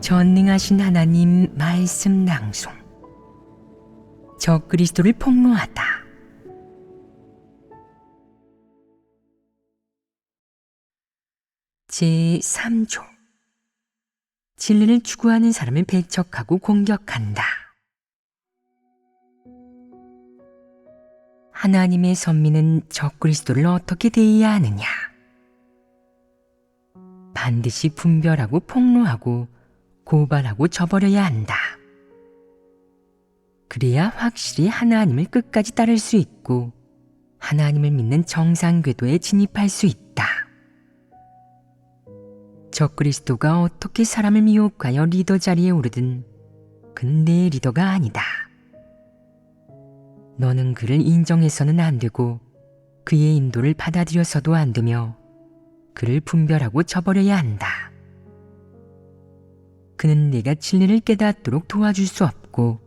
전능하신 하나님 말씀 낭송. 적그리스도를 폭로하다. 제3조. 진리를 추구하는 사람을 배척하고 공격한다. 하나님의 선민은 적그리스도를 어떻게 대해야 하느냐? 반드시 분별하고 폭로하고 고발하고 저버려야 한다. 그래야 확실히 하나님을 끝까지 따를 수 있고 하나님을 믿는 정상 궤도에 진입할 수 있다. 적그리스도가 어떻게 사람을 미혹하여 리더 자리에 오르든 그는 내 리더가 아니다. 너는 그를 인정해서는 안 되고 그의 인도를 받아들여서도 안 되며 그를 분별하고 저버려야 한다. 그는 네가 진리를 깨닫도록 도와줄 수 없고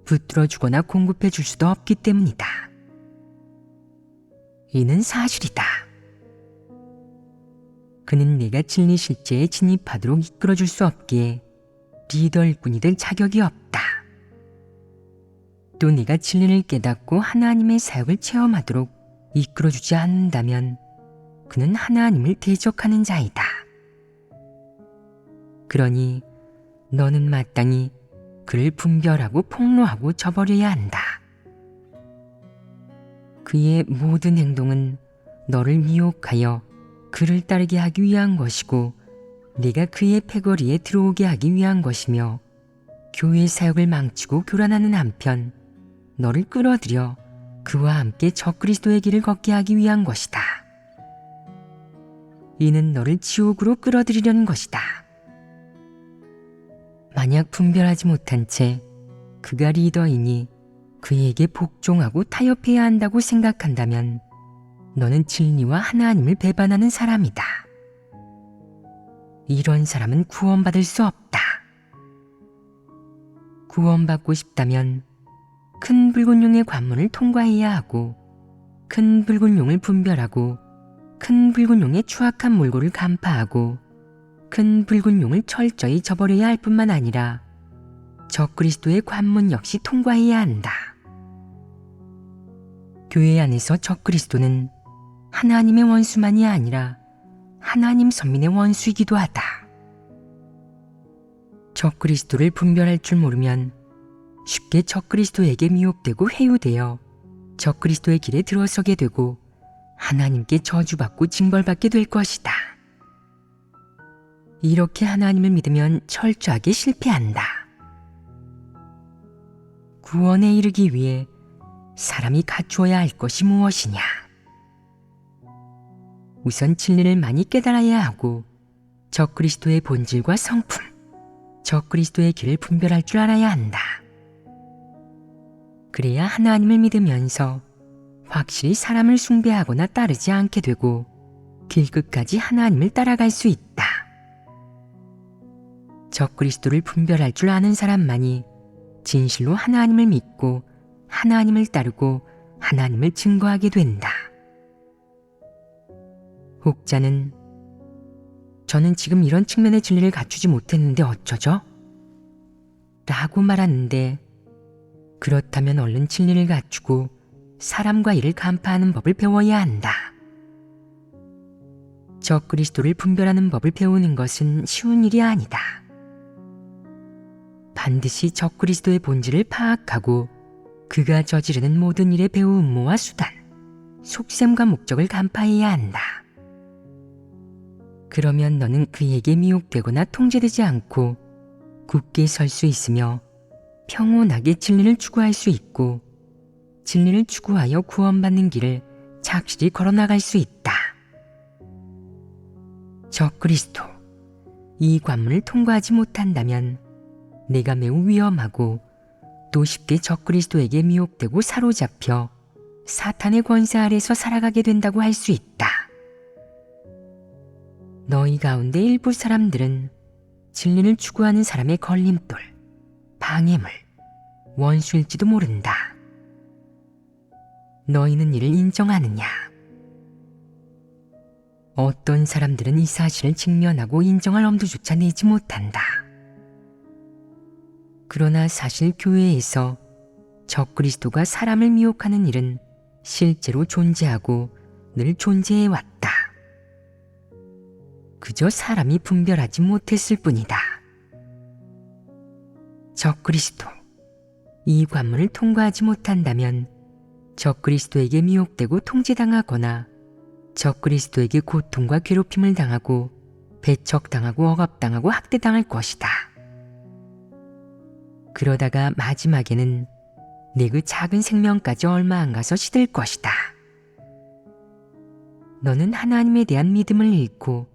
붙들어주거나 공급해 줄 수도 없기 때문이다. 이는 사실이다. 그는 네가 진리 실제에 진입하도록 이끌어줄 수 없기에 리더일 뿐이 될 자격이 없다. 또 네가 진리를 깨닫고 하나님의 사역을 체험하도록 이끌어주지 않는다면 그는 하나님을 대적하는 자이다. 그러니 너는 마땅히 그를 분별하고 폭로하고 저버려야 한다. 그의 모든 행동은 너를 미혹하여 그를 따르게 하기 위한 것이고 네가 그의 패거리에 들어오게 하기 위한 것이며 교회 사역을 망치고 교란하는 한편 너를 끌어들여 그와 함께 적그리스도의 길을 걷게 하기 위한 것이다. 이는 너를 지옥으로 끌어들이려는 것이다. 만약 분별하지 못한 채 그가 리더이니 그에게 복종하고 타협해야 한다고 생각한다면 너는 진리와 하나님을 배반하는 사람이다. 이런 사람은 구원받을 수 없다. 구원받고 싶다면 큰 붉은 용의 관문을 통과해야 하고 큰 붉은 용을 분별하고 큰 붉은 용의 추악한 몰골을 간파하고 큰 붉은 용을 철저히 저버려야 할 뿐만 아니라 적그리스도의 관문 역시 통과해야 한다. 교회 안에서 적그리스도는 하나님의 원수만이 아니라 하나님 선민의 원수이기도 하다. 적그리스도를 분별할 줄 모르면 쉽게 적그리스도에게 미혹되고 회유되어 적그리스도의 길에 들어서게 되고 하나님께 저주받고 징벌받게 될 것이다. 이렇게 하나님을 믿으면 철저하게 실패한다. 구원에 이르기 위해 사람이 갖추어야 할 것이 무엇이냐? 우선 진리를 많이 깨달아야 하고 적그리스도의 본질과 성품, 적그리스도의 길을 분별할 줄 알아야 한다. 그래야 하나님을 믿으면서 확실히 사람을 숭배하거나 따르지 않게 되고 길끝까지 하나님을 따라갈 수 있다. 적그리스도를 분별할 줄 아는 사람만이 진실로 하나님을 믿고 하나님을 따르고 하나님을 증거하게 된다. 혹자는 저는 지금 이런 측면의 진리를 갖추지 못했는데 어쩌죠? 라고 말하는데 그렇다면 얼른 진리를 갖추고 사람과 이를 간파하는 법을 배워야 한다. 적그리스도를 분별하는 법을 배우는 것은 쉬운 일이 아니다. 반드시 적그리스도의 본질을 파악하고 그가 저지르는 모든 일의 배우 음모와 수단, 속셈과 목적을 간파해야 한다. 그러면 너는 그에게 미혹되거나 통제되지 않고 굳게 설 수 있으며 평온하게 진리를 추구할 수 있고 진리를 추구하여 구원받는 길을 착실히 걸어나갈 수 있다. 적그리스도, 이 관문을 통과하지 못한다면 내가 매우 위험하고 또 쉽게 적그리스도에게 미혹되고 사로잡혀 사탄의 권세 아래서 살아가게 된다고 할 수 있다. 너희 가운데 일부 사람들은 진리를 추구하는 사람의 걸림돌, 방해물, 원수일지도 모른다. 너희는 이를 인정하느냐? 어떤 사람들은 이 사실을 직면하고 인정할 엄두조차 내지 못한다. 그러나 사실 교회에서 적그리스도가 사람을 미혹하는 일은 실제로 존재하고 늘 존재해 왔다. 그저 사람이 분별하지 못했을 뿐이다. 적그리스도, 이 관문을 통과하지 못한다면 적그리스도에게 미혹되고 통제당하거나 적그리스도에게 고통과 괴롭힘을 당하고 배척당하고 억압당하고 학대당할 것이다. 그러다가 마지막에는 내 그 작은 생명까지 얼마 안 가서 시들 것이다. 너는 하나님에 대한 믿음을 잃고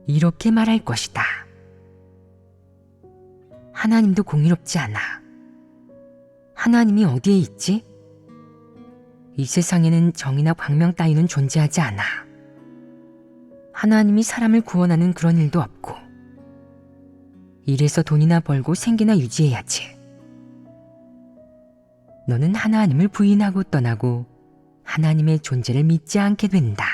이렇게 말할 것이다. 하나님도 공의롭지 않아. 하나님이 어디에 있지? 이 세상에는 정의나 광명 따위는 존재하지 않아. 하나님이 사람을 구원하는 그런 일도 없고, 이래서 돈이나 벌고 생계나 유지해야지. 너는 하나님을 부인하고 떠나고 하나님의 존재를 믿지 않게 된다.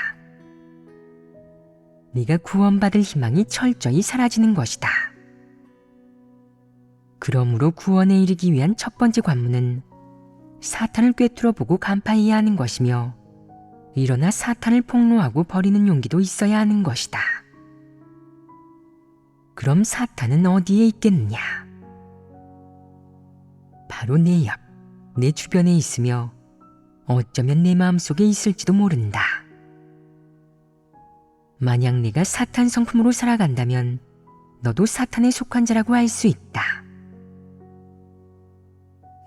네가 구원받을 희망이 철저히 사라지는 것이다. 그러므로 구원에 이르기 위한 첫 번째 관문은 사탄을 꿰뚫어 보고 간파해야 하는 것이며, 일어나 사탄을 폭로하고 버리는 용기도 있어야 하는 것이다. 그럼 사탄은 어디에 있겠느냐? 바로 내 옆, 내 주변에 있으며 어쩌면 내 마음속에 있을지도 모른다. 만약 네가 사탄 성품으로 살아간다면 너도 사탄에 속한 자라고 할 수 있다.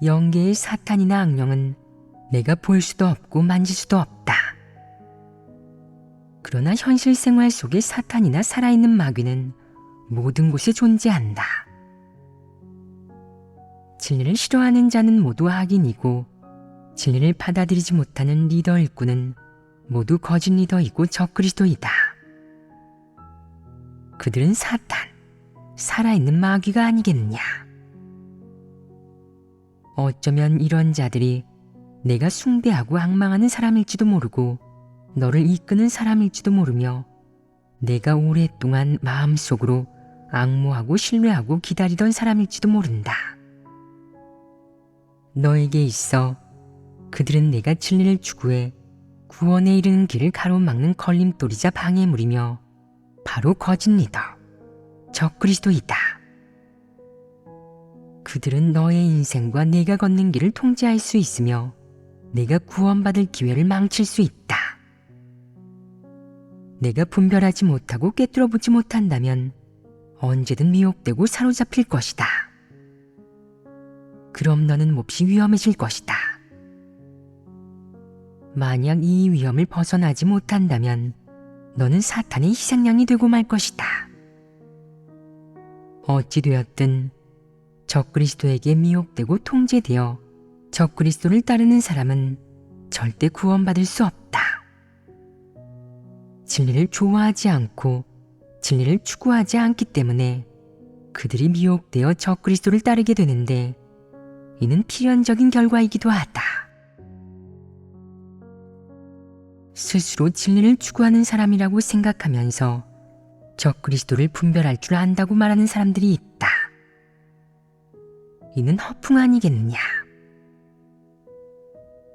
영계의 사탄이나 악령은 내가 볼 수도 없고 만질 수도 없다. 그러나 현실 생활 속의 사탄이나 살아있는 마귀는 모든 곳에 존재한다. 진리를 싫어하는 자는 모두 악인이고, 진리를 받아들이지 못하는 리더 일꾼은 모두 거짓 리더이고 적그리스도이다. 그들은 사탄, 살아있는 마귀가 아니겠느냐. 어쩌면 이런 자들이 내가 숭배하고 앙망하는 사람일지도 모르고 너를 이끄는 사람일지도 모르며 내가 오랫동안 마음속으로 앙모하고 신뢰하고 기다리던 사람일지도 모른다. 너에게 있어 그들은 내가 진리를 추구해 구원에 이르는 길을 가로막는 걸림돌이자 방해물이며 바로 거짓 리더, 적그리스도이다. 그들은 너의 인생과 내가 걷는 길을 통제할 수 있으며 내가 구원받을 기회를 망칠 수 있다. 내가 분별하지 못하고 꿰뚫어 보지 못한다면 언제든 미혹되고 사로잡힐 것이다. 그럼 너는 몹시 위험해질 것이다. 만약 이 위험을 벗어나지 못한다면 너는 사탄의 희생양이 되고 말 것이다. 어찌되었든 적그리스도에게 미혹되고 통제되어 적그리스도를 따르는 사람은 절대 구원받을 수 없다. 진리를 좋아하지 않고 진리를 추구하지 않기 때문에 그들이 미혹되어 적그리스도를 따르게 되는데, 이는 필연적인 결과이기도 하다. 스스로 진리를 추구하는 사람이라고 생각하면서 적그리스도를 분별할 줄 안다고 말하는 사람들이 있다. 이는 허풍 아니겠느냐.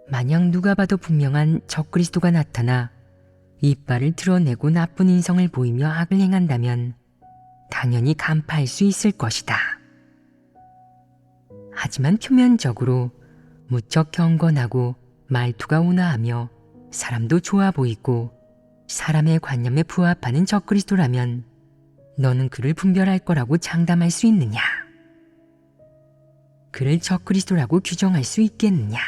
만약 누가 봐도 분명한 적그리스도가 나타나 이빨을 드러내고 나쁜 인성을 보이며 악을 행한다면 당연히 간파할 수 있을 것이다. 하지만 표면적으로 무척 경건하고 말투가 온화하며 사람도 좋아 보이고 사람의 관념에 부합하는 적그리스도라면 너는 그를 분별할 거라고 장담할 수 있느냐? 그를 적그리스도라고 규정할 수 있겠느냐?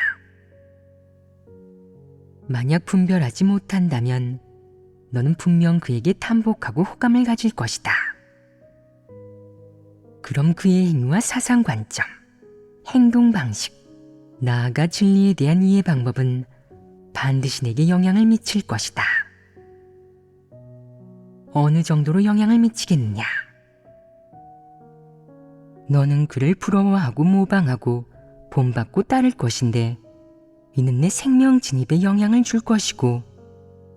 만약 분별하지 못한다면 너는 분명 그에게 탐복하고 호감을 가질 것이다. 그럼 그의 행위와 사상관점, 행동 방식, 나아가 진리에 대한 이해 방법은 반드시 내게 영향을 미칠 것이다. 어느 정도로 영향을 미치겠느냐? 너는 그를 부러워하고 모방하고 본받고 따를 것인데, 이는 내 생명 진입에 영향을 줄 것이고,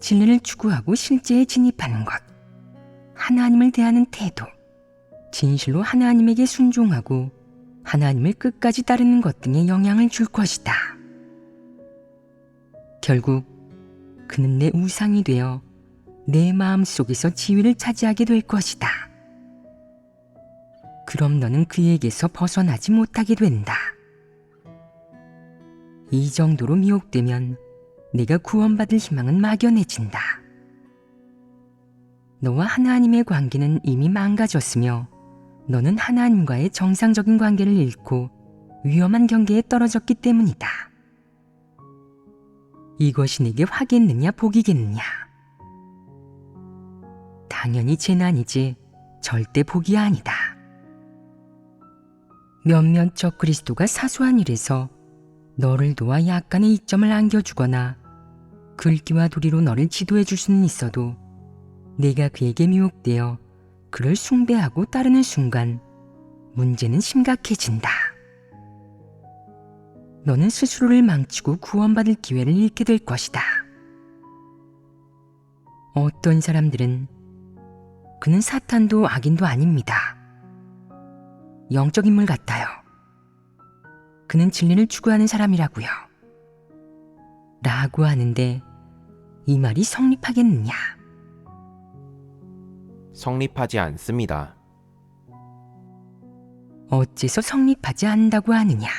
진리를 추구하고 실제에 진입하는 것, 하나님을 대하는 태도, 진실로 하나님에게 순종하고 하나님을 끝까지 따르는 것 등에 영향을 줄 것이다. 결국 그는 내 우상이 되어 내 마음속에서 지위를 차지하게 될 것이다. 그럼 너는 그에게서 벗어나지 못하게 된다. 이 정도로 미혹되면 내가 구원받을 희망은 막연해진다. 너와 하나님의 관계는 이미 망가졌으며 너는 하나님과의 정상적인 관계를 잃고 위험한 경계에 떨어졌기 때문이다. 이것이 내게 화겠느냐 복이겠느냐? 당연히 재난이지 절대 복이 아니다. 몇몇 적그리스도가 사소한 일에서 너를 도와 약간의 이점을 안겨주거나 글귀와 도리로 너를 지도해 줄 수는 있어도 내가 그에게 미혹되어 그를 숭배하고 따르는 순간 문제는 심각해진다. 너는 스스로를 망치고 구원받을 기회를 잃게 될 것이다. 어떤 사람들은 그는 사탄도 악인도 아닙니다. 영적 인물 같아요. 그는 진리를 추구하는 사람이라고요. 라고 하는데 이 말이 성립하겠느냐? 성립하지 않습니다. 어째서 성립하지 않는다고 하느냐?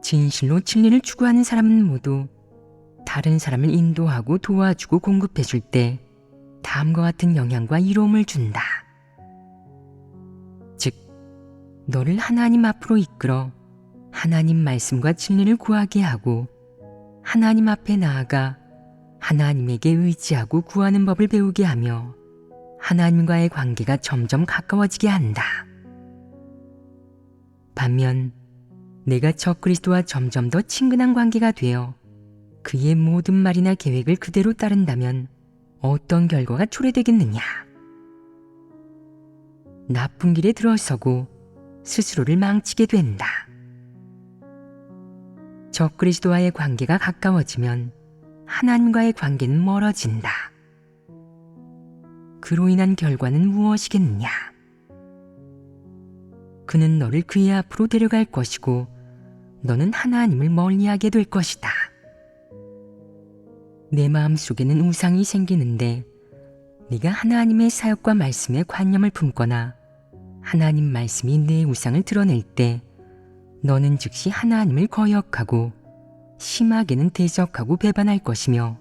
진실로 진리를 추구하는 사람은 모두 다른 사람을 인도하고 도와주고 공급해 줄 때 다음과 같은 영향과 이로움을 준다. 즉, 너를 하나님 앞으로 이끌어 하나님 말씀과 진리를 구하게 하고 하나님 앞에 나아가 하나님에게 의지하고 구하는 법을 배우게 하며 하나님과의 관계가 점점 가까워지게 한다. 반면 내가 적그리스도와 점점 더 친근한 관계가 되어 그의 모든 말이나 계획을 그대로 따른다면 어떤 결과가 초래되겠느냐? 나쁜 길에 들어서고 스스로를 망치게 된다. 적그리스도와의 관계가 가까워지면 하나님과의 관계는 멀어진다. 그로 인한 결과는 무엇이겠느냐? 그는 너를 그의 앞으로 데려갈 것이고 너는 하나님을 멀리하게 될 것이다. 내 마음속에는 우상이 생기는데 네가 하나님의 사역과 말씀에 관념을 품거나 하나님 말씀이 내 우상을 드러낼 때 너는 즉시 하나님을 거역하고 심하게는 대적하고 배반할 것이며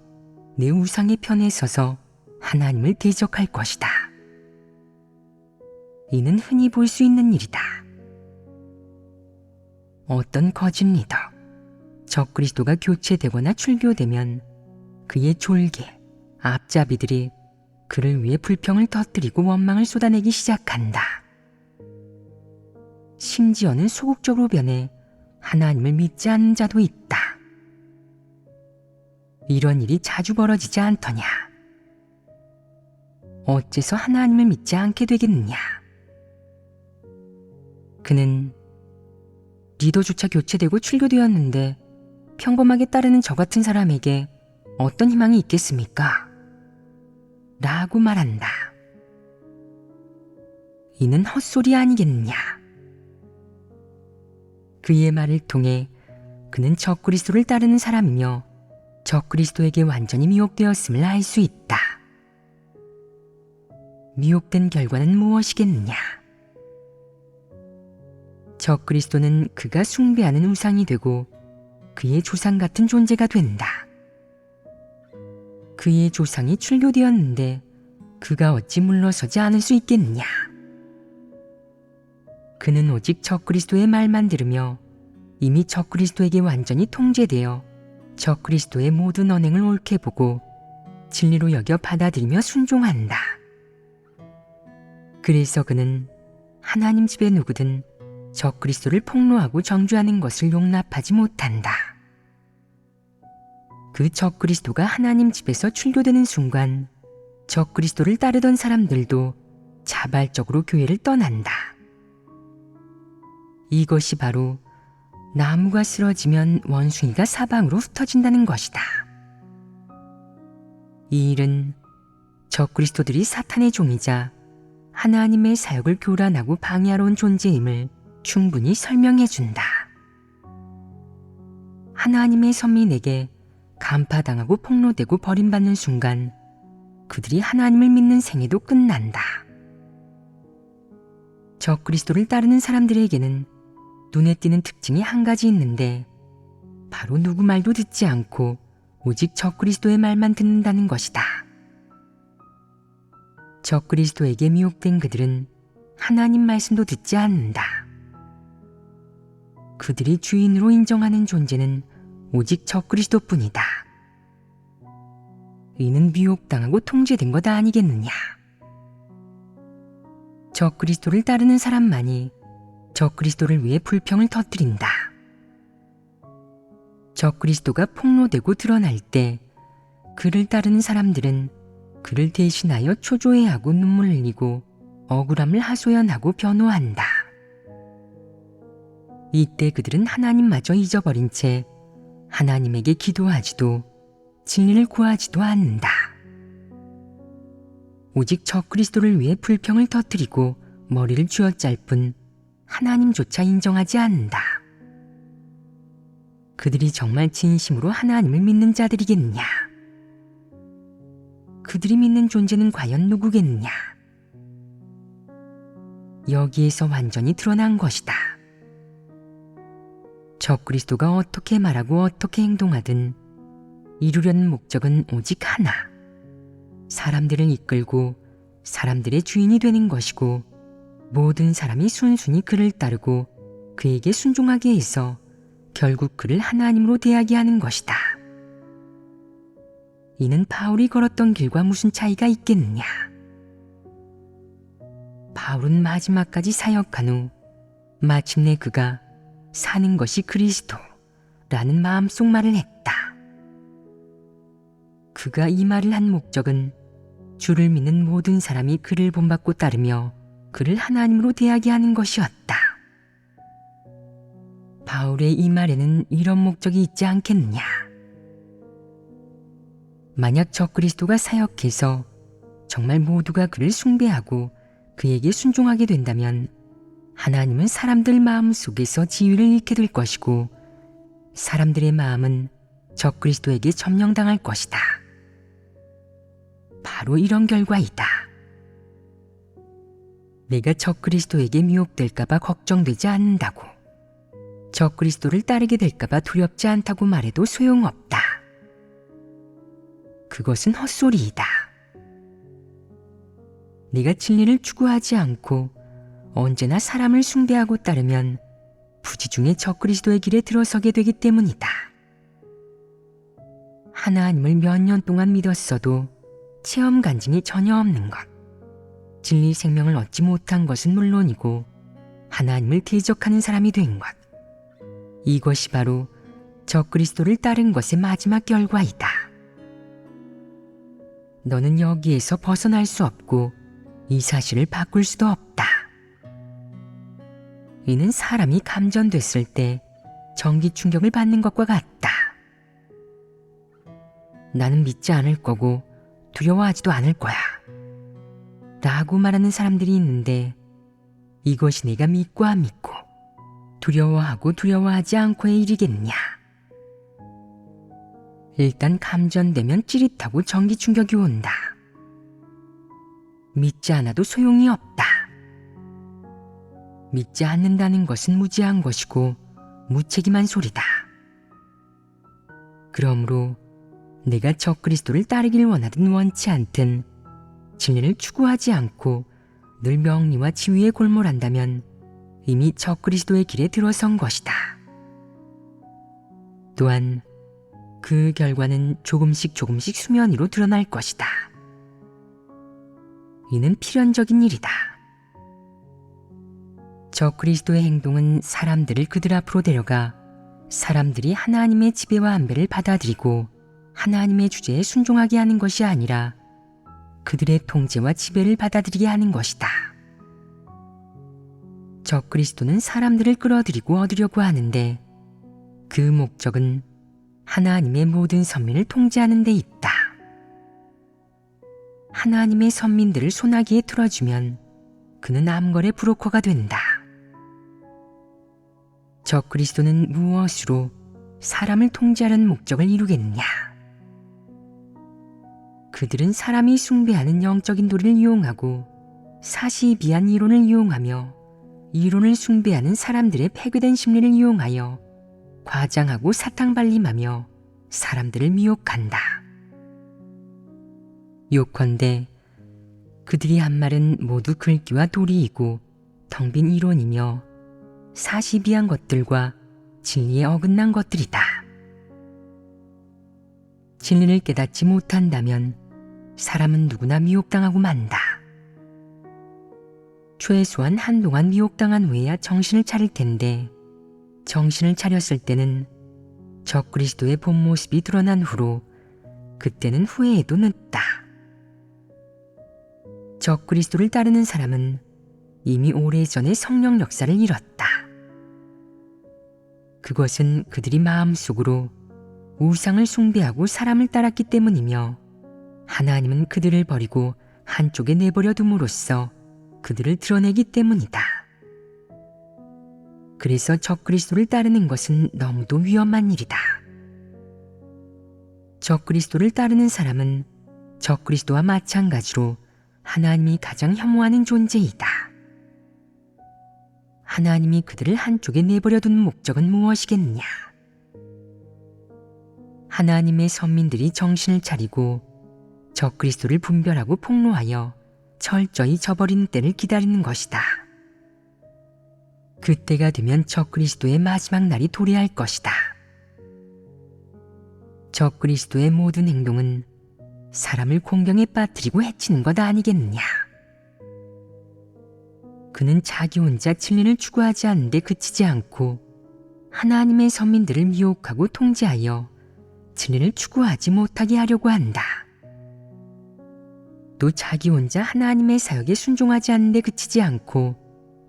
내 우상의 편에 서서 하나님을 대적할 것이다. 이는 흔히 볼 수 있는 일이다. 어떤 거짓 리더, 적그리스도가 교체되거나 출교되면 그의 졸개, 앞잡이들이 그를 위해 불평을 터뜨리고 원망을 쏟아내기 시작한다. 심지어는 소극적으로 변해 하나님을 믿지 않는 자도 있다. 이런 일이 자주 벌어지지 않더냐? 어째서 하나님을 믿지 않게 되겠느냐? 그는 리더조차 교체되고 출교되었는데 평범하게 따르는 저 같은 사람에게 어떤 희망이 있겠습니까? 라고 말한다. 이는 헛소리 아니겠느냐? 그의 말을 통해 그는 적그리스도를 따르는 사람이며 적그리스도에게 완전히 미혹되었음을 알 수 있다. 미혹된 결과는 무엇이겠느냐? 적그리스도는 그가 숭배하는 우상이 되고 그의 조상 같은 존재가 된다. 그의 조상이 출교되었는데 그가 어찌 물러서지 않을 수 있겠느냐? 그는 오직 적그리스도의 말만 들으며 이미 적그리스도에게 완전히 통제되어 적그리스도의 모든 언행을 옳게 보고 진리로 여겨 받아들이며 순종한다. 그래서 그는 하나님 집에 누구든 적그리스도를 폭로하고 정죄하는 것을 용납하지 못한다. 그 적그리스도가 하나님 집에서 출교되는 순간 적그리스도를 따르던 사람들도 자발적으로 교회를 떠난다. 이것이 바로 나무가 쓰러지면 원숭이가 사방으로 흩어진다는 것이다. 이 일은 적그리스도들이 사탄의 종이자 하나님의 사역을 교란하고 방해하러 온 존재임을 충분히 설명해준다. 하나님의 선민에게 간파당하고 폭로되고 버림받는 순간 그들이 하나님을 믿는 생애도 끝난다. 적그리스도를 따르는 사람들에게는 눈에 띄는 특징이 한 가지 있는데 바로 누구 말도 듣지 않고 오직 적그리스도의 말만 듣는다는 것이다. 적그리스도에게 미혹된 그들은 하나님 말씀도 듣지 않는다. 그들이 주인으로 인정하는 존재는 오직 적그리스도뿐이다. 이는 미혹당하고 통제된 것 아니겠느냐. 적그리스도를 따르는 사람만이 적그리스도를 위해 불평을 터뜨린다. 적그리스도가 폭로되고 드러날 때 그를 따르는 사람들은 그를 대신하여 초조해하고 눈물 흘리고 억울함을 하소연하고 변호한다. 이때 그들은 하나님마저 잊어버린 채 하나님에게 기도하지도 진리를 구하지도 않는다. 오직 적그리스도를 위해 불평을 터뜨리고 머리를 쥐어짤 뿐 하나님조차 인정하지 않는다. 그들이 정말 진심으로 하나님을 믿는 자들이겠느냐? 그들이 믿는 존재는 과연 누구겠느냐? 여기에서 완전히 드러난 것이다. 적그리스도가 어떻게 말하고 어떻게 행동하든 이루려는 목적은 오직 하나. 사람들을 이끌고 사람들의 주인이 되는 것이고 모든 사람이 순순히 그를 따르고 그에게 순종하게 해서 결국 그를 하나님으로 대하게 하는 것이다. 이는 바울이 걸었던 길과 무슨 차이가 있겠느냐? 바울은 마지막까지 사역한 후 마침내 그가 사는 것이 그리스도라는 마음속 말을 했다. 그가 이 말을 한 목적은 주를 믿는 모든 사람이 그를 본받고 따르며 그를 하나님으로 대하게 하는 것이었다. 바울의 이 말에는 이런 목적이 있지 않겠느냐? 만약 적그리스도가 사역해서 정말 모두가 그를 숭배하고 그에게 순종하게 된다면 하나님은 사람들 마음 속에서 지위를 잃게 될 것이고 사람들의 마음은 적그리스도에게 점령당할 것이다. 바로 이런 결과이다. 내가 적그리스도에게 미혹될까봐 걱정되지 않는다고, 적그리스도를 따르게 될까봐 두렵지 않다고 말해도 소용없다. 그것은 헛소리이다. 네가 진리를 추구하지 않고 언제나 사람을 숭배하고 따르면 부지중에 적그리스도의 길에 들어서게 되기 때문이다. 하나님을 몇 년 동안 믿었어도 체험 간증이 전혀 없는 것, 진리 생명을 얻지 못한 것은 물론이고 하나님을 대적하는 사람이 된 것, 이것이 바로 적그리스도를 따른 것의 마지막 결과이다. 너는 여기에서 벗어날 수 없고 이 사실을 바꿀 수도 없다. 이는 사람이 감전됐을 때 전기 충격을 받는 것과 같다. 나는 믿지 않을 거고 두려워하지도 않을 거야 라고 말하는 사람들이 있는데 이것이 내가 믿고 안 믿고 두려워하고 두려워하지 않고의 일이겠느냐. 일단 감전되면 찌릿하고 전기 충격이 온다. 믿지 않아도 소용이 없다. 믿지 않는다는 것은 무지한 것이고 무책임한 소리다. 그러므로 내가 적그리스도를 따르길 원하든 원치 않든 진리를 추구하지 않고 늘 명리와 지위에 골몰한다면 이미 적그리스도의 길에 들어선 것이다. 또한 그 결과는 조금씩 수면 위로 드러날 것이다. 이는 필연적인 일이다. 적그리스도의 행동은 사람들을 그들 앞으로 데려가 사람들이 하나님의 지배와 안배를 받아들이고 하나님의 주제에 순종하게 하는 것이 아니라 그들의 통제와 지배를 받아들이게 하는 것이다. 적그리스도는 사람들을 끌어들이고 얻으려고 하는데 그 목적은 하나님의 모든 선민을 통제하는 데 있다. 하나님의 선민들을 소나기에 틀어주면 그는 암거래 브로커가 된다. 적그리스도는 무엇으로 사람을 통제하려는 목적을 이루겠느냐? 그들은 사람이 숭배하는 영적인 도리를 이용하고 사시비한 이론을 이용하며 이론을 숭배하는 사람들의 폐괴된 심리를 이용하여 과장하고 사탕발림하며 사람들을 미혹한다. 요컨대 그들이 한 말은 모두 글귀와 도리이고 텅 빈 이론이며 사시비한 것들과 진리에 어긋난 것들이다. 진리를 깨닫지 못한다면 사람은 누구나 미혹당하고 만다. 최소한 한동안 미혹당한 후에야 정신을 차릴 텐데 정신을 차렸을 때는 적그리스도의 본 모습이 드러난 후로 그때는 후회해도 늦다. 적그리스도를 따르는 사람은 이미 오래전에 성령 역사를 잃었다. 그것은 그들이 마음속으로 우상을 숭배하고 사람을 따랐기 때문이며 하나님은 그들을 버리고 한쪽에 내버려 둠으로써 그들을 드러내기 때문이다. 그래서 적그리스도를 따르는 것은 너무도 위험한 일이다. 적그리스도를 따르는 사람은 적그리스도와 마찬가지로 하나님이 가장 혐오하는 존재이다. 하나님이 그들을 한쪽에 내버려 둔 목적은 무엇이겠느냐? 하나님의 선민들이 정신을 차리고 적그리스도를 분별하고 폭로하여 철저히 저버리는 때를 기다리는 것이다. 그때가 되면 적그리스도의 마지막 날이 도래할 것이다. 적그리스도의 모든 행동은 사람을 공경에 빠뜨리고 해치는 것 아니겠느냐? 그는 자기 혼자 진리를 추구하지 않는데 그치지 않고 하나님의 선민들을 미혹하고 통제하여 진리를 추구하지 못하게 하려고 한다. 또 자기 혼자 하나님의 사역에 순종하지 않는데 그치지 않고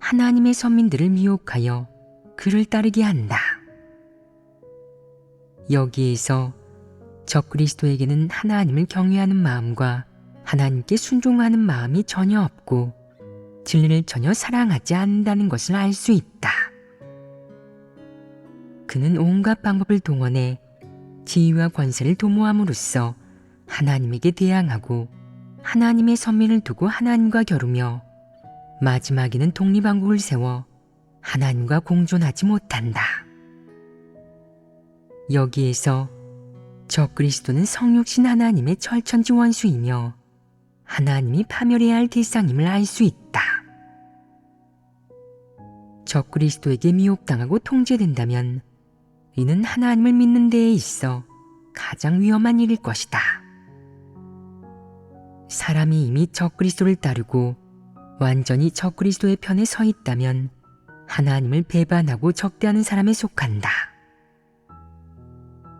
하나님의 선민들을 미혹하여 그를 따르게 한다. 여기에서 적그리스도에게는 하나님을 경외하는 마음과 하나님께 순종하는 마음이 전혀 없고 진리를 전혀 사랑하지 않는다는 것을 알 수 있다. 그는 온갖 방법을 동원해 지위와 권세를 도모함으로써 하나님에게 대항하고 하나님의 선민을 두고 하나님과 겨루며 마지막에는 독립왕국을 세워 하나님과 공존하지 못한다. 여기에서 적그리스도는 성육신 하나님의 철천지 원수이며 하나님이 파멸해야 할 대상임을 알 수 있다. 적그리스도에게 미혹당하고 통제된다면 이는 하나님을 믿는 데에 있어 가장 위험한 일일 것이다. 사람이 이미 적그리스도를 따르고 완전히 적그리스도의 편에 서 있다면 하나님을 배반하고 적대하는 사람에 속한다.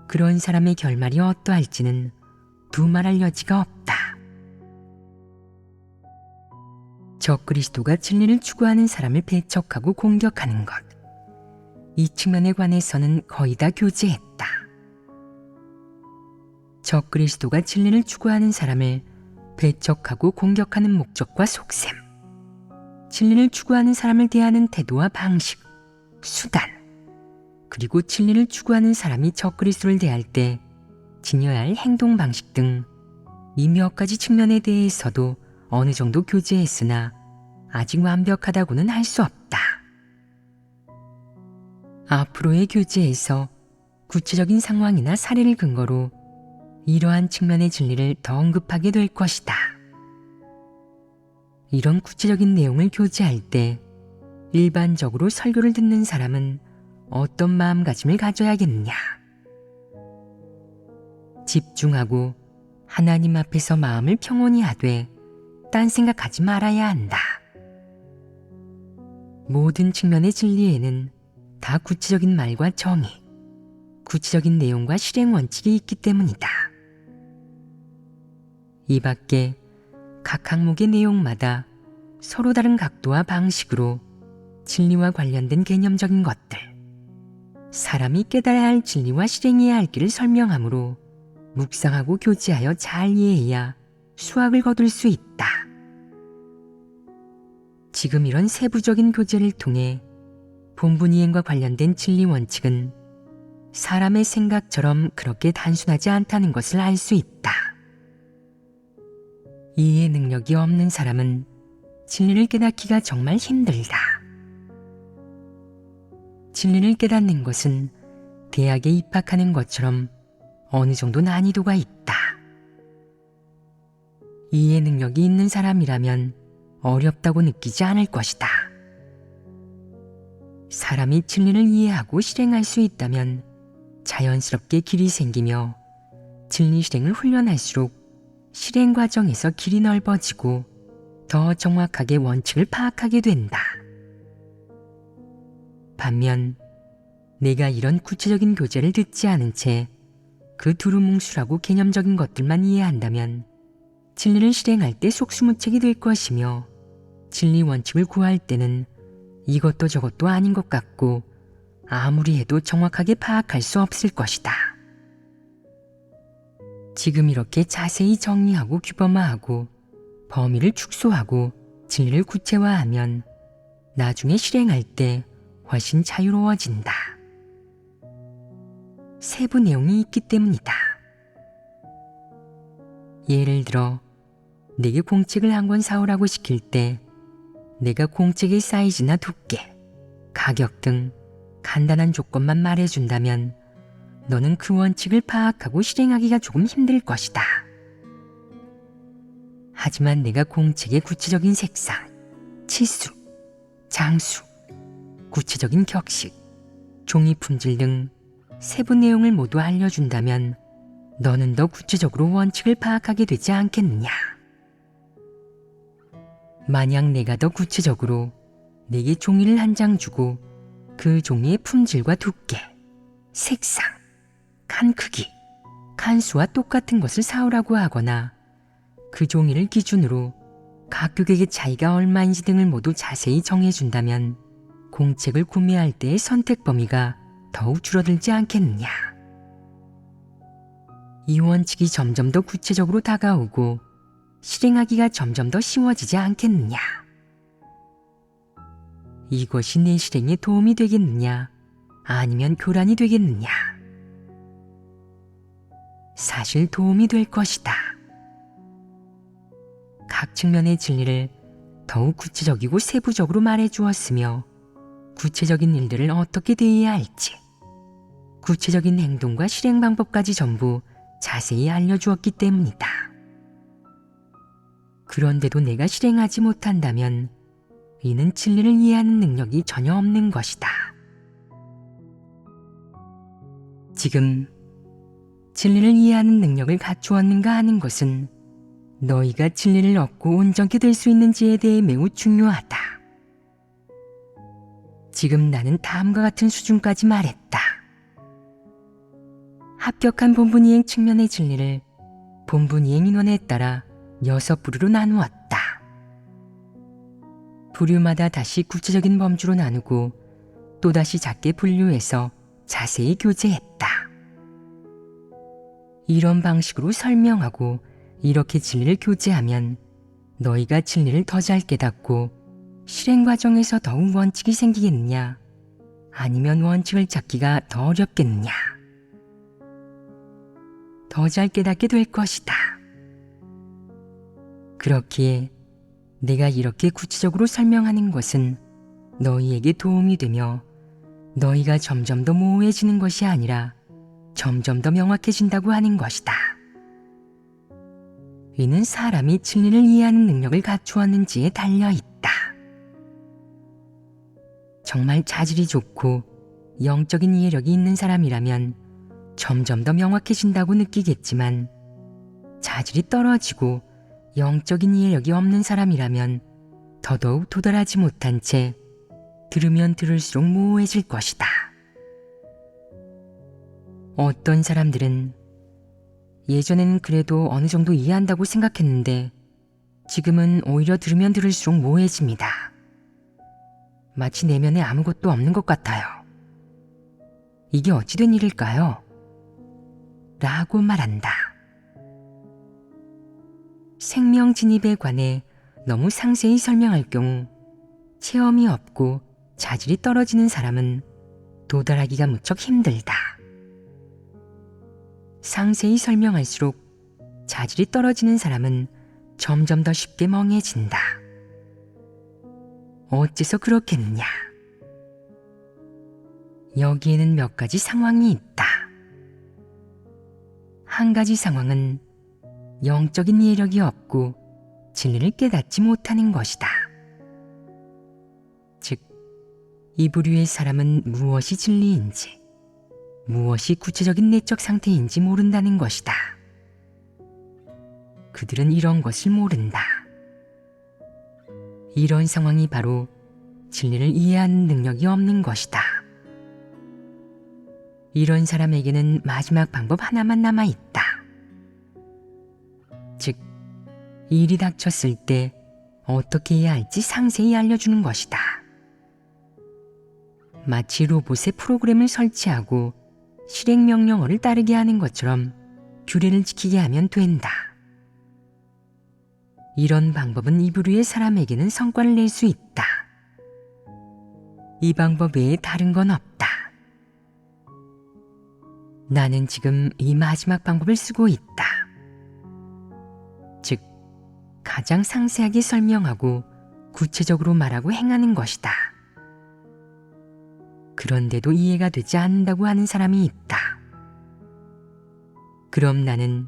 그런 사람의 결말이 어떠할지는 두말할 여지가 없다. 적그리스도가 진리를 추구하는 사람을 배척하고 공격하는 것, 이 측면에 관해서는 거의 다 교제했다. 적그리스도가 진리를 추구하는 사람을 배척하고 공격하는 목적과 속셈, 진리를 추구하는 사람을 대하는 태도와 방식, 수단, 그리고 진리를 추구하는 사람이 적그리스도를 대할 때 지녀야 할 행동 방식 등 이 몇 가지 측면에 대해서도 어느 정도 교제했으나 아직 완벽하다고는 할 수 없다. 앞으로의 교제에서 구체적인 상황이나 사례를 근거로 이러한 측면의 진리를 더 언급하게 될 것이다. 이런 구체적인 내용을 교제할 때 일반적으로 설교를 듣는 사람은 어떤 마음가짐을 가져야겠느냐? 집중하고 하나님 앞에서 마음을 평온히 하되 딴 생각하지 말아야 한다. 모든 측면의 진리에는 다 구체적인 말과 정의, 구체적인 내용과 실행 원칙이 있기 때문이다. 이 밖에 각 항목의 내용마다 서로 다른 각도와 방식으로 진리와 관련된 개념적인 것들, 사람이 깨달아야 할 진리와 실행해야 할 길을 설명하므로 묵상하고 교제하여 잘 이해해야 수확을 거둘 수 있다. 지금 이런 세부적인 교제를 통해 본분이행과 관련된 진리 원칙은 사람의 생각처럼 그렇게 단순하지 않다는 것을 알 수 있다. 이해 능력이 없는 사람은 진리를 깨닫기가 정말 힘들다. 진리를 깨닫는 것은 대학에 입학하는 것처럼 어느 정도 난이도가 있다. 이해 능력이 있는 사람이라면 어렵다고 느끼지 않을 것이다. 사람이 진리를 이해하고 실행할 수 있다면 자연스럽게 길이 생기며 진리 실행을 훈련할수록 실행 과정에서 길이 넓어지고 더 정확하게 원칙을 파악하게 된다. 반면 내가 이런 구체적인 교재를 듣지 않은 채 그 두루뭉술하고 개념적인 것들만 이해한다면 진리를 실행할 때 속수무책이 될 것이며 진리 원칙을 구할 때는 이것도 저것도 아닌 것 같고 아무리 해도 정확하게 파악할 수 없을 것이다. 지금 이렇게 자세히 정리하고 규범화하고 범위를 축소하고 진리를 구체화하면 나중에 실행할 때 훨씬 자유로워진다. 세부 내용이 있기 때문이다. 예를 들어 내게 공책을 한 권 사오라고 시킬 때 내가 공책의 사이즈나 두께, 가격 등 간단한 조건만 말해준다면 너는 그 원칙을 파악하고 실행하기가 조금 힘들 것이다. 하지만 내가 공책의 구체적인 색상, 치수, 장수, 구체적인 격식, 종이 품질 등 세부 내용을 모두 알려준다면 너는 더 구체적으로 원칙을 파악하게 되지 않겠느냐. 만약 내가 더 구체적으로 내게 종이를 한 장 주고 그 종이의 품질과 두께, 색상, 칸 크기, 칸수와 똑같은 것을 사오라고 하거나 그 종이를 기준으로 각국의 차이가 얼마인지 등을 모두 자세히 정해준다면 공책을 구매할 때의 선택 범위가 더욱 줄어들지 않겠느냐. 이 원칙이 점점 더 구체적으로 다가오고 실행하기가 점점 더 쉬워지지 않겠느냐. 이것이 내 실행에 도움이 되겠느냐 아니면 교란이 되겠느냐. 사실 도움이 될 것이다. 각 측면의 진리를 더욱 구체적이고 세부적으로 말해주었으며 구체적인 일들을 어떻게 대해야 할지, 구체적인 행동과 실행 방법까지 전부 자세히 알려주었기 때문이다. 그런데도 내가 실행하지 못한다면 이는 진리를 이해하는 능력이 전혀 없는 것이다. 지금 진리를 이해하는 능력을 갖추었는가 하는 것은 너희가 진리를 얻고 온전케 될 수 있는지에 대해 매우 중요하다. 지금 나는 다음과 같은 수준까지 말했다. 합격한 본분이행 측면의 진리를 본분이행 인원에 따라 6부류로 나누었다. 부류마다 다시 구체적인 범주로 나누고 또다시 작게 분류해서 자세히 교제했다. 이런 방식으로 설명하고 이렇게 진리를 교제하면 너희가 진리를 더 잘 깨닫고 실행 과정에서 더욱 원칙이 생기겠느냐 아니면 원칙을 찾기가 더 어렵겠느냐. 더 잘 깨닫게 될 것이다. 그렇기에 내가 이렇게 구체적으로 설명하는 것은 너희에게 도움이 되며 너희가 점점 더 모호해지는 것이 아니라 점점 더 명확해진다고 하는 것이다. 이는 사람이 진리를 이해하는 능력을 갖추었는지에 달려있다. 정말 자질이 좋고 영적인 이해력이 있는 사람이라면 점점 더 명확해진다고 느끼겠지만 자질이 떨어지고 영적인 이해력이 없는 사람이라면 더더욱 도달하지 못한 채 들으면 들을수록 모호해질 것이다. 어떤 사람들은 예전에는 그래도 어느 정도 이해한다고 생각했는데 지금은 오히려 들으면 들을수록 모호해집니다. 마치 내면에 아무것도 없는 것 같아요. 이게 어찌 된 일일까요? 라고 말한다. 생명 진입에 관해 너무 상세히 설명할 경우 체험이 없고 자질이 떨어지는 사람은 도달하기가 무척 힘들다. 상세히 설명할수록 자질이 떨어지는 사람은 점점 더 쉽게 멍해진다. 어째서 그렇겠느냐? 여기에는 몇 가지 상황이 있다. 한 가지 상황은 영적인 이해력이 없고 진리를 깨닫지 못하는 것이다. 즉, 이 부류의 사람은 무엇이 진리인지, 무엇이 구체적인 내적 상태인지 모른다는 것이다. 그들은 이런 것을 모른다. 이런 상황이 바로 진리를 이해하는 능력이 없는 것이다. 이런 사람에게는 마지막 방법 하나만 남아있다. 즉, 일이 닥쳤을 때 어떻게 해야 할지 상세히 알려주는 것이다. 마치 로봇에 프로그램을 설치하고 실행 명령어를 따르게 하는 것처럼 규례를 지키게 하면 된다. 이런 방법은 이 부류의 사람에게는 성과를 낼 수 있다. 이 방법 외에 다른 건 없다. 나는 지금 이 마지막 방법을 쓰고 있다. 즉, 가장 상세하게 설명하고 구체적으로 말하고 행하는 것이다. 그런데도 이해가 되지 않는다고 하는 사람이 있다. 그럼 나는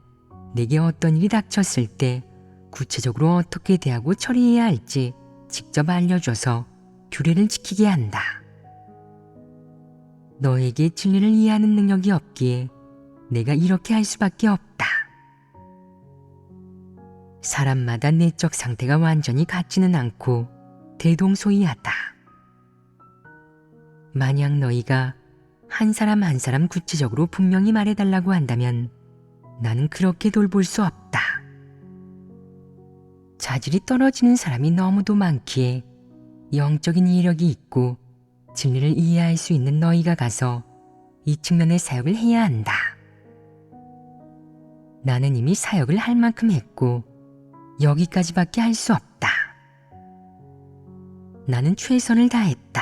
내게 어떤 일이 닥쳤을 때 구체적으로 어떻게 대하고 처리해야 할지 직접 알려줘서 규례를 지키게 한다. 너에게 진리를 이해하는 능력이 없기에 내가 이렇게 할 수밖에 없다. 사람마다 내적 상태가 완전히 같지는 않고 대동소이하다. 만약 너희가 한 사람 한 사람 구체적으로 분명히 말해달라고 한다면 나는 그렇게 돌볼 수 없다. 자질이 떨어지는 사람이 너무도 많기에 영적인 이해력이 있고 진리를 이해할 수 있는 너희가 가서 이 측면의 사역을 해야 한다. 나는 이미 사역을 할 만큼 했고 여기까지밖에 할 수 없다. 나는 최선을 다했다.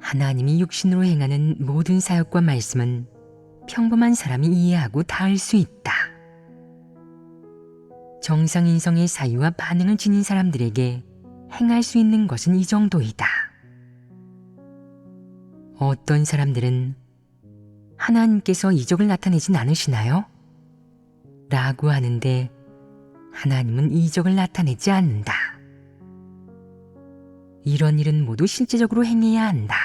하나님이 육신으로 행하는 모든 사역과 말씀은 평범한 사람이 이해하고 닿을 수 있다. 정상인성의 사유와 반응을 지닌 사람들에게 행할 수 있는 것은 이 정도이다. 어떤 사람들은 하나님께서 이적을 나타내진 않으시나요? 라고 하는데 하나님은 이적을 나타내지 않는다. 이런 일은 모두 실제적으로 행해야 한다.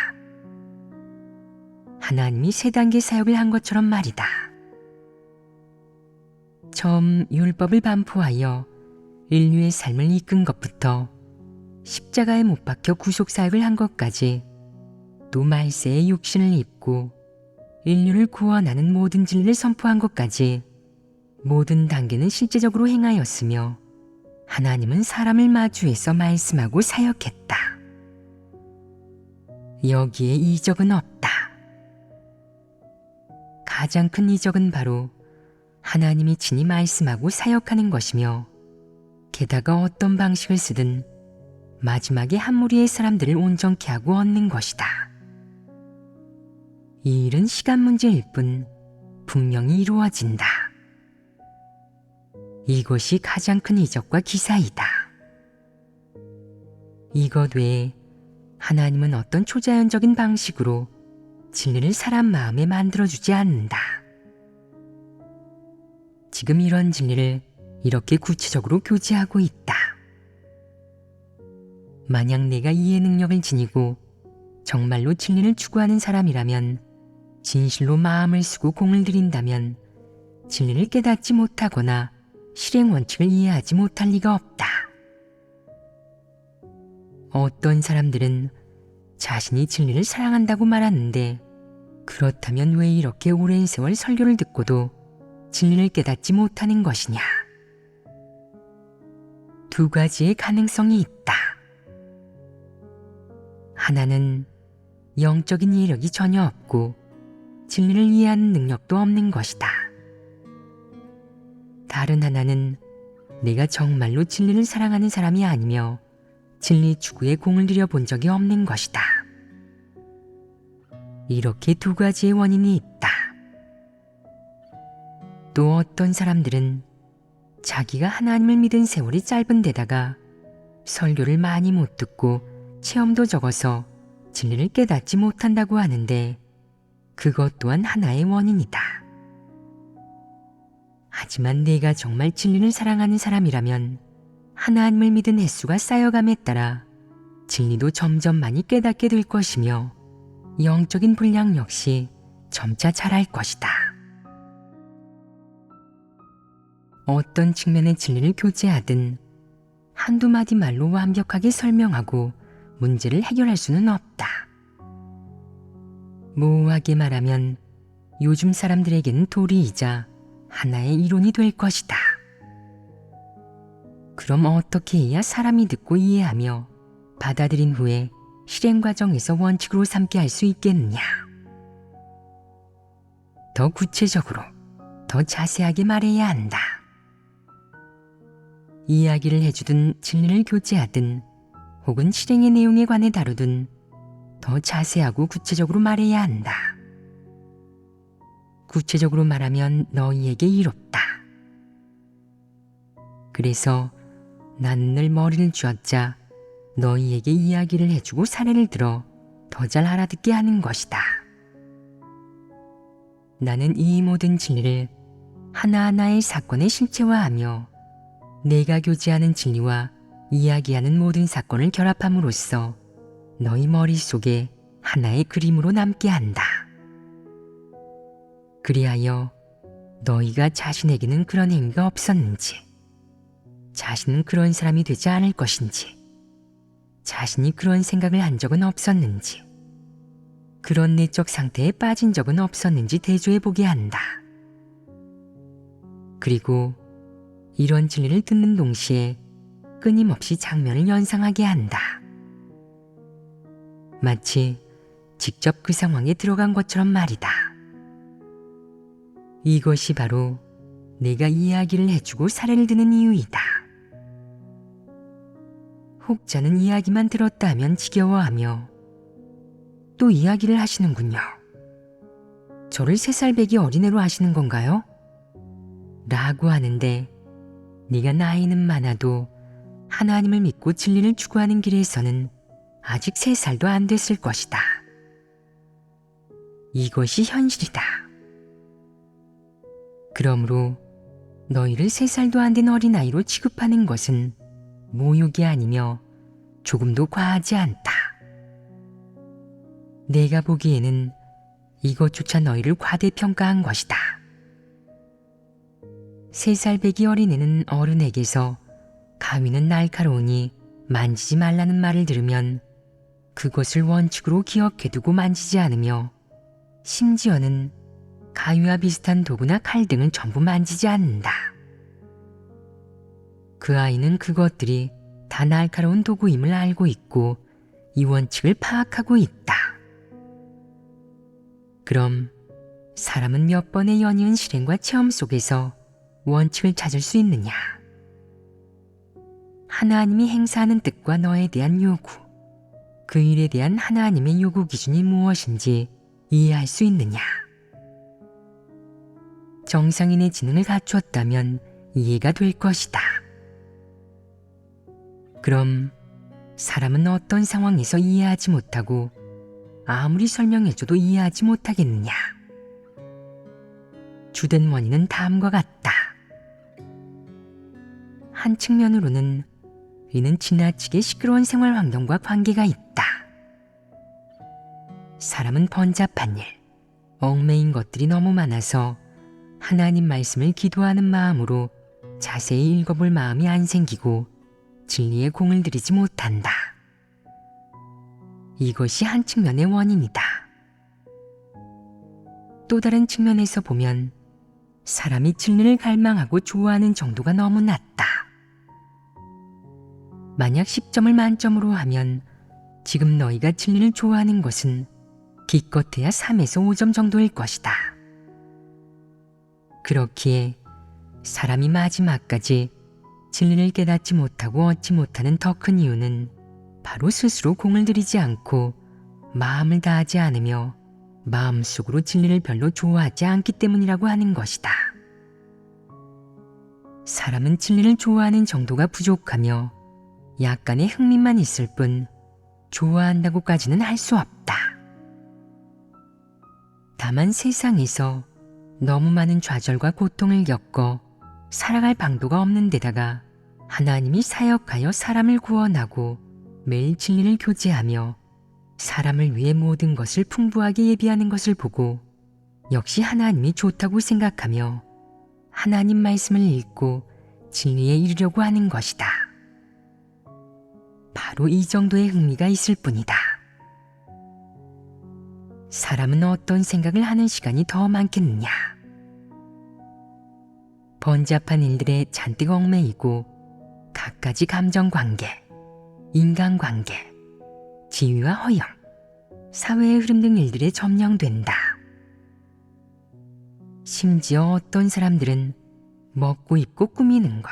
하나님이 3단계 사역을 한 것처럼 말이다. 처음 율법을 반포하여 인류의 삶을 이끈 것부터 십자가에 못 박혀 구속사역을 한 것까지 또 말세의 육신을 입고 인류를 구원하는 모든 진리를 선포한 것까지 모든 단계는 실제적으로 행하였으며 하나님은 사람을 마주해서 말씀하고 사역했다. 여기에 이적은 없다. 가장 큰 이적은 바로 하나님이 친히 말씀하고 사역하는 것이며 게다가 어떤 방식을 쓰든 마지막에 한 무리의 사람들을 온전케 하고 얻는 것이다. 이 일은 시간 문제일 뿐 분명히 이루어진다. 이것이 가장 큰 이적과 기사이다. 이것 외에 하나님은 어떤 초자연적인 방식으로 진리를 사람 마음에 만들어주지 않는다. 지금 이런 진리를 이렇게 구체적으로 교제하고 있다. 만약 내가 이해 능력을 지니고 정말로 진리를 추구하는 사람이라면 진실로 마음을 쓰고 공을 들인다면 진리를 깨닫지 못하거나 실행 원칙을 이해하지 못할 리가 없다. 어떤 사람들은 자신이 진리를 사랑한다고 말하는데 그렇다면 왜 이렇게 오랜 세월 설교를 듣고도 진리를 깨닫지 못하는 것이냐? 2 가지의 가능성이 있다. 하나는 영적인 이해력이 전혀 없고 진리를 이해하는 능력도 없는 것이다. 다른 하나는 내가 정말로 진리를 사랑하는 사람이 아니며 진리 추구에 공을 들여 본 적이 없는 것이다. 이렇게 두 가지의 원인이 있다. 또 어떤 사람들은 자기가 하나님을 믿은 세월이 짧은 데다가 설교를 많이 못 듣고 체험도 적어서 진리를 깨닫지 못한다고 하는데 그것 또한 하나의 원인이다. 하지만 내가 정말 진리를 사랑하는 사람이라면 하나님을 믿은 횟수가 쌓여감에 따라 진리도 점점 많이 깨닫게 될 것이며 영적인 분량 역시 점차 자랄 것이다. 어떤 측면의 진리를 교제하든 한두 마디 말로 완벽하게 설명하고 문제를 해결할 수는 없다. 모호하게 말하면 요즘 사람들에게는 도리이자 하나의 이론이 될 것이다. 그럼 어떻게 해야 사람이 듣고 이해하며 받아들인 후에 실행 과정에서 원칙으로 삼게 할 수 있겠느냐? 더 구체적으로, 더 자세하게 말해야 한다. 이야기를 해주든 진리를 교제하든 혹은 실행의 내용에 관해 다루든 더 자세하고 구체적으로 말해야 한다. 구체적으로 말하면 너희에게 이롭다. 그래서 나는 늘 머리를 쥐어짜 너희에게 이야기를 해주고 사례를 들어 더 잘 알아듣게 하는 것이다. 나는 이 모든 진리를 하나하나의 사건에 실체화하며 내가 교제하는 진리와 이야기하는 모든 사건을 결합함으로써 너희 머릿속에 하나의 그림으로 남게 한다. 그리하여 너희가 자신에게는 그런 행위가 없었는지, 자신은 그런 사람이 되지 않을 것인지, 자신이 그런 생각을 한 적은 없었는지, 그런 내적 상태에 빠진 적은 없었는지 대조해 보게 한다. 그리고 이런 진리를 듣는 동시에 끊임없이 장면을 연상하게 한다. 마치 직접 그 상황에 들어간 것처럼 말이다. 이것이 바로 내가 이야기를 해주고 사례를 드는 이유이다. 혹자는 이야기만 들었다 하면 지겨워하며 또 이야기를 하시는군요. 저를 3살배기 어린애로 하시는 건가요? 라고 하는데 네가 나이는 많아도 하나님을 믿고 진리를 추구하는 길에서는 아직 3살도 안 됐을 것이다. 이것이 현실이다. 그러므로 너희를 3살도 안 된 어린아이로 취급하는 것은 모욕이 아니며 조금도 과하지 않다. 내가 보기에는 이것조차 너희를 과대평가한 것이다. 3살배기 어린애는 어른에게서 가위는 날카로우니 만지지 말라는 말을 들으면 그것을 원칙으로 기억해두고 만지지 않으며 심지어는 가위와 비슷한 도구나 칼 등을 전부 만지지 않는다. 그 아이는 그것들이 다 날카로운 도구임을 알고 있고 이 원칙을 파악하고 있다. 그럼 사람은 몇 번의 연이은 실행과 체험 속에서 원칙을 찾을 수 있느냐? 하나님이 행사하는 뜻과 너에 대한 요구, 그 일에 대한 하나님의 요구 기준이 무엇인지 이해할 수 있느냐? 정상인의 지능을 갖추었다면 이해가 될 것이다. 그럼 사람은 어떤 상황에서 이해하지 못하고 아무리 설명해줘도 이해하지 못하겠느냐? 주된 원인은 다음과 같다. 한 측면으로는 이는 지나치게 시끄러운 생활 환경과 관계가 있다. 사람은 번잡한 일, 얽매인 것들이 너무 많아서 하나님 말씀을 기도하는 마음으로 자세히 읽어볼 마음이 안 생기고 진리에 공을 들이지 못한다. 이것이 한 측면의 원인이다. 또 다른 측면에서 보면 사람이 진리를 갈망하고 좋아하는 정도가 너무 낮다. 만약 10점을 만점으로 하면 지금 너희가 진리를 좋아하는 것은 기껏해야 3에서 5점 정도일 것이다. 그렇기에 사람이 마지막까지 진리를 깨닫지 못하고 얻지 못하는 더 큰 이유는 바로 스스로 공을 들이지 않고 마음을 다하지 않으며 마음속으로 진리를 별로 좋아하지 않기 때문이라고 하는 것이다. 사람은 진리를 좋아하는 정도가 부족하며 약간의 흥미만 있을 뿐 좋아한다고까지는 할 수 없다. 다만 세상에서 너무 많은 좌절과 고통을 겪어 살아갈 방도가 없는 데다가 하나님이 사역하여 사람을 구원하고 매일 진리를 교제하며 사람을 위해 모든 것을 풍부하게 예비하는 것을 보고 역시 하나님이 좋다고 생각하며 하나님 말씀을 읽고 진리에 이르려고 하는 것이다. 바로 이 정도의 흥미가 있을 뿐이다. 사람은 어떤 생각을 하는 시간이 더 많겠느냐? 번잡한 일들에 잔뜩 얽매이고 갖가지 감정관계, 인간관계, 지위와 허영, 사회의 흐름 등 일들에 점령된다. 심지어 어떤 사람들은 먹고 입고 꾸미는 것,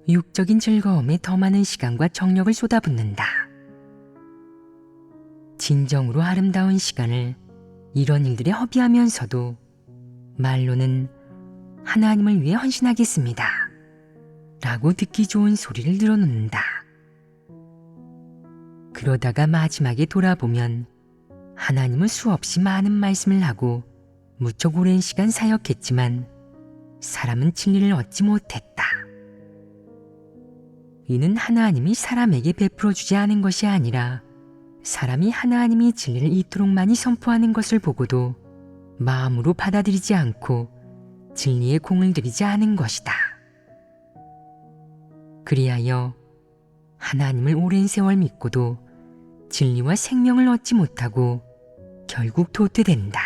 육적인 즐거움에 더 많은 시간과 정력을 쏟아붓는다. 진정으로 아름다운 시간을 이런 일들에 허비하면서도 말로는 하나님을 위해 헌신하겠습니다 라고 듣기 좋은 소리를 늘어놓는다. 그러다가 마지막에 돌아보면 하나님은 수없이 많은 말씀을 하고 무척 오랜 시간 사역했지만 사람은 진리를 얻지 못했다. 이는 하나님이 사람에게 베풀어 주지 않은 것이 아니라 사람이 하나님이 진리를 이토록 많이 선포하는 것을 보고도 마음으로 받아들이지 않고 진리에 공을 들이지 않은 것이다. 그리하여 하나님을 오랜 세월 믿고도 진리와 생명을 얻지 못하고 결국 도태된다.